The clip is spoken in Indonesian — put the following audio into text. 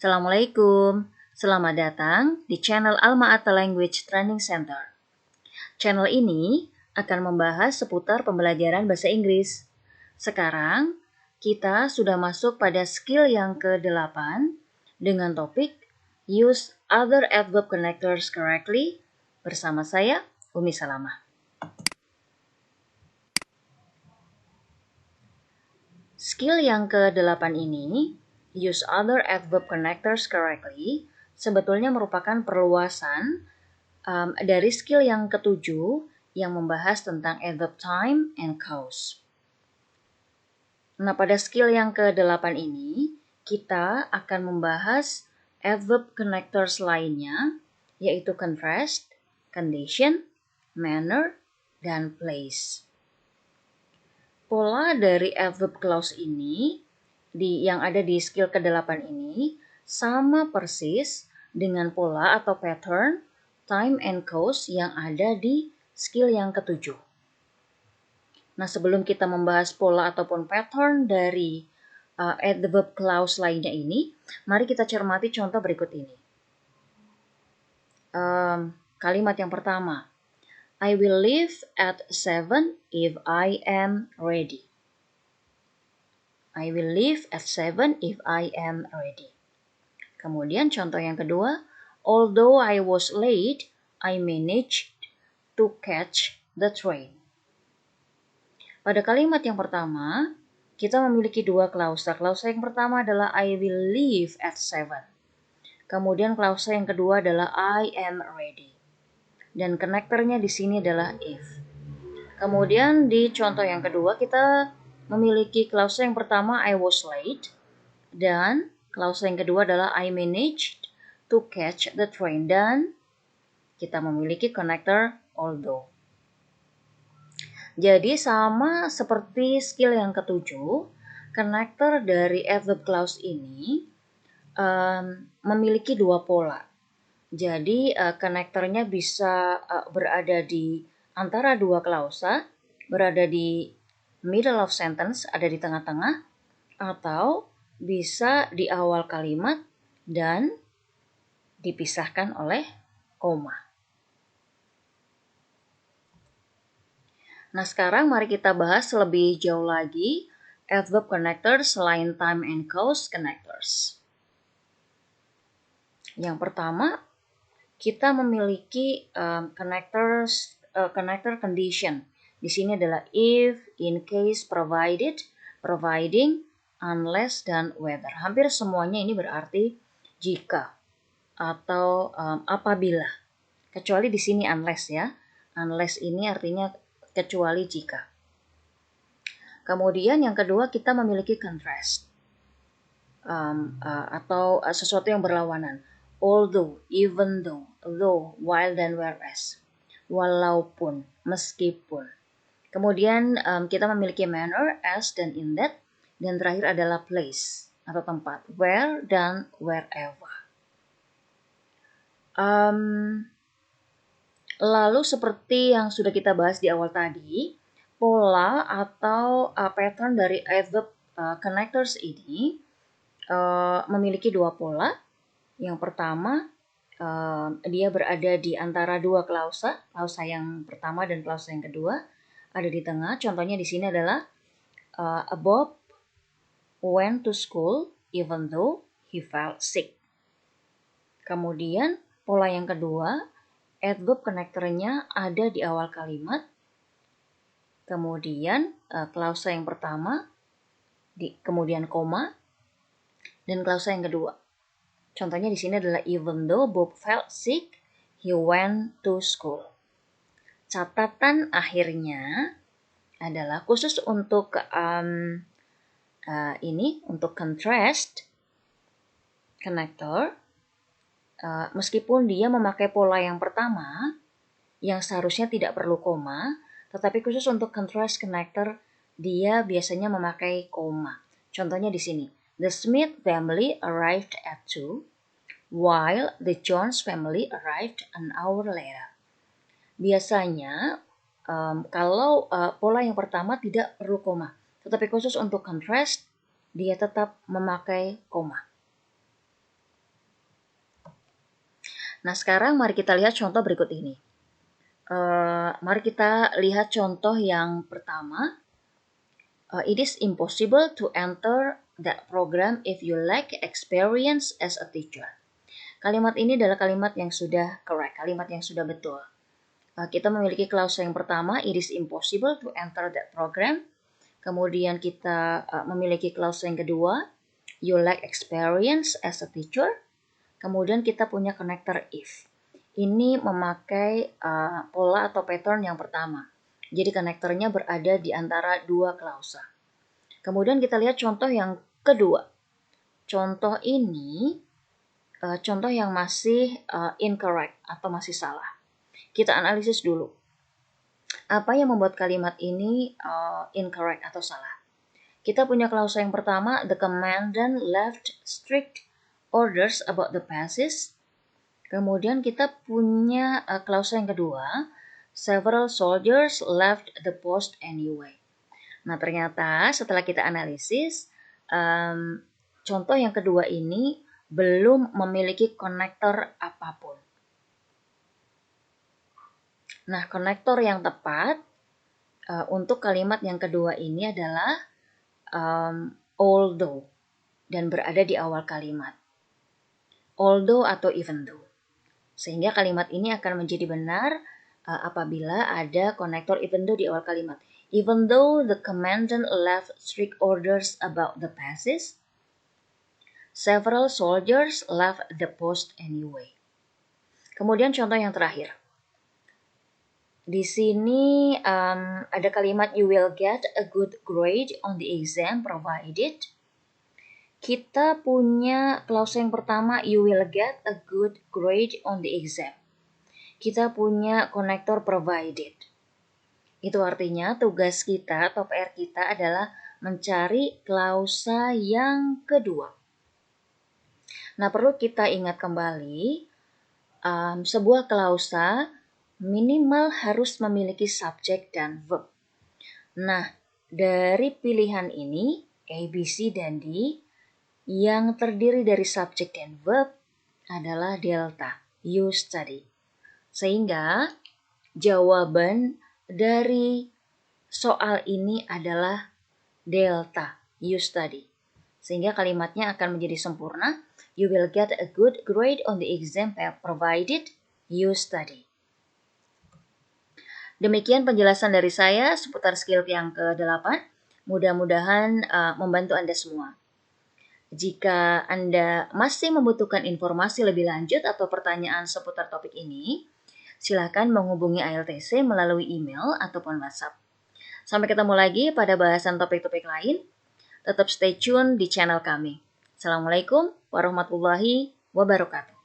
Assalamualaikum, selamat datang di channel Alma Ata Language Training Center. Channel ini akan membahas seputar pembelajaran bahasa Inggris. Sekarang, kita sudah masuk pada skill yang ke-8 dengan topik Use Other Adverb Connectors Correctly bersama saya, Umi Salamah. Skill yang ke-8 ini, Use Other Adverb Connectors Correctly, sebetulnya merupakan perluasan dari skill yang ke-7 yang membahas tentang adverb time and cause. Nah, pada skill yang ke-8 ini, kita akan membahas adverb connectors lainnya, yaitu contrast, condition, manner, dan place. Pola dari adverb clause ini yang ada di skill ke-8 ini sama persis dengan pola atau pattern time and cause yang ada di skill yang ke-7. Nah, sebelum kita membahas pola ataupun pattern dari adverb clause lainnya ini, mari kita cermati contoh berikut ini. Kalimat yang pertama, I will leave at 7 if I am ready. I will leave at 7 if I am ready. Kemudian contoh yang kedua, although I was late, I managed to catch the train. Pada kalimat yang pertama, kita memiliki dua klausa. Klausa yang pertama adalah I will leave at 7. Kemudian klausa yang kedua adalah I am ready. Dan konektornya di sini adalah if. Kemudian di contoh yang kedua kita memiliki klausa yang pertama I was late dan klausa yang kedua adalah I managed to catch the train dan kita memiliki konektor although. Jadi sama seperti skill yang ke-7, konektor dari adverb clause ini memiliki dua pola. Jadi konektornya bisa berada di antara dua klausa, berada di middle of sentence, ada di tengah-tengah, atau bisa di awal kalimat dan dipisahkan oleh koma. Nah, sekarang mari kita bahas lebih jauh lagi adverb connectors selain time and cause connectors. Yang pertama, kita memiliki connector condition. Di sini adalah if, in case, provided, providing, unless, dan whether. Hampir semuanya ini berarti jika atau apabila. Kecuali di sini unless ya. Unless ini artinya kecuali jika. Kemudian yang kedua kita memiliki contrast atau sesuatu yang berlawanan. Although, even though, though, while, dan whereas. Walaupun, meskipun. Kemudian kita memiliki manner, as, dan in that. Dan terakhir adalah place atau tempat. Where dan wherever. Lalu seperti yang sudah kita bahas di awal tadi, pola atau pattern dari adverb connectors ini memiliki dua pola. Yang pertama, dia berada di antara dua klausa yang pertama dan klausa yang kedua ada di tengah. Contohnya di sini adalah Bob went to school even though he felt sick. Kemudian pola yang kedua, adverb connectornya ada di awal kalimat. Kemudian klausa yang pertama, kemudian koma, dan klausa yang kedua. Contohnya di sini adalah even though Bob felt sick, he went to school. Catatan akhirnya adalah khusus untuk untuk contrast connector. Meskipun dia memakai pola yang pertama, yang seharusnya tidak perlu koma, tetapi khusus untuk contrast connector, dia biasanya memakai koma. Contohnya di sini, the Smith family arrived at 2, while the Jones family arrived an hour later. Biasanya, kalau pola yang pertama tidak perlu koma, tetapi khusus untuk contrast, dia tetap memakai koma. Nah, sekarang mari kita lihat contoh berikut ini. Mari kita lihat contoh yang pertama. It is impossible to enter that program if you lack experience as a teacher. Kalimat ini adalah kalimat yang sudah correct, kalimat yang sudah betul. Kita memiliki klausa yang pertama, it is impossible to enter that program. Kemudian kita memiliki klausa yang kedua, you lack experience as a teacher. Kemudian kita punya connector if. Ini memakai pola atau pattern yang pertama. Jadi konektornya berada di antara dua klausa. Kemudian kita lihat contoh yang kedua. Contoh ini contoh yang masih incorrect atau masih salah. Kita analisis dulu. Apa yang membuat kalimat ini incorrect atau salah? Kita punya klausa yang pertama, the commandant left strict orders about the passes. Kemudian kita punya klausa yang kedua, several soldiers left the post anyway. Nah, ternyata setelah kita analisis, contoh yang kedua ini belum memiliki konektor apapun. Nah, konektor yang tepat untuk kalimat yang kedua ini adalah although dan berada di awal kalimat. Although atau even though. Sehingga kalimat ini akan menjadi benar apabila ada konektor even though di awal kalimat. Even though the commandant left strict orders about the passes, several soldiers left the post anyway. Kemudian contoh yang terakhir. Di sini ada kalimat you will get a good grade on the exam provided. Kita punya klausa yang pertama, you will get a good grade on the exam. Kita punya konektor provided. Itu artinya tugas kita atau PR kita adalah mencari klausa yang kedua. Nah, perlu kita ingat kembali, sebuah klausa minimal harus memiliki subjek dan verb. Nah, dari pilihan ini, A, B, C, dan D, yang terdiri dari subjek dan verb adalah delta, you study. Sehingga jawaban dari soal ini adalah delta, you study. Sehingga kalimatnya akan menjadi sempurna, you will get a good grade on the exam provided you study. Demikian penjelasan dari saya seputar skill yang ke-8. Mudah-mudahan membantu Anda semua. Jika Anda masih membutuhkan informasi lebih lanjut atau pertanyaan seputar topik ini, silakan menghubungi IELTC melalui email ataupun WhatsApp. Sampai ketemu lagi pada bahasan topik-topik lain. Tetap stay tune di channel kami. Assalamualaikum warahmatullahi wabarakatuh.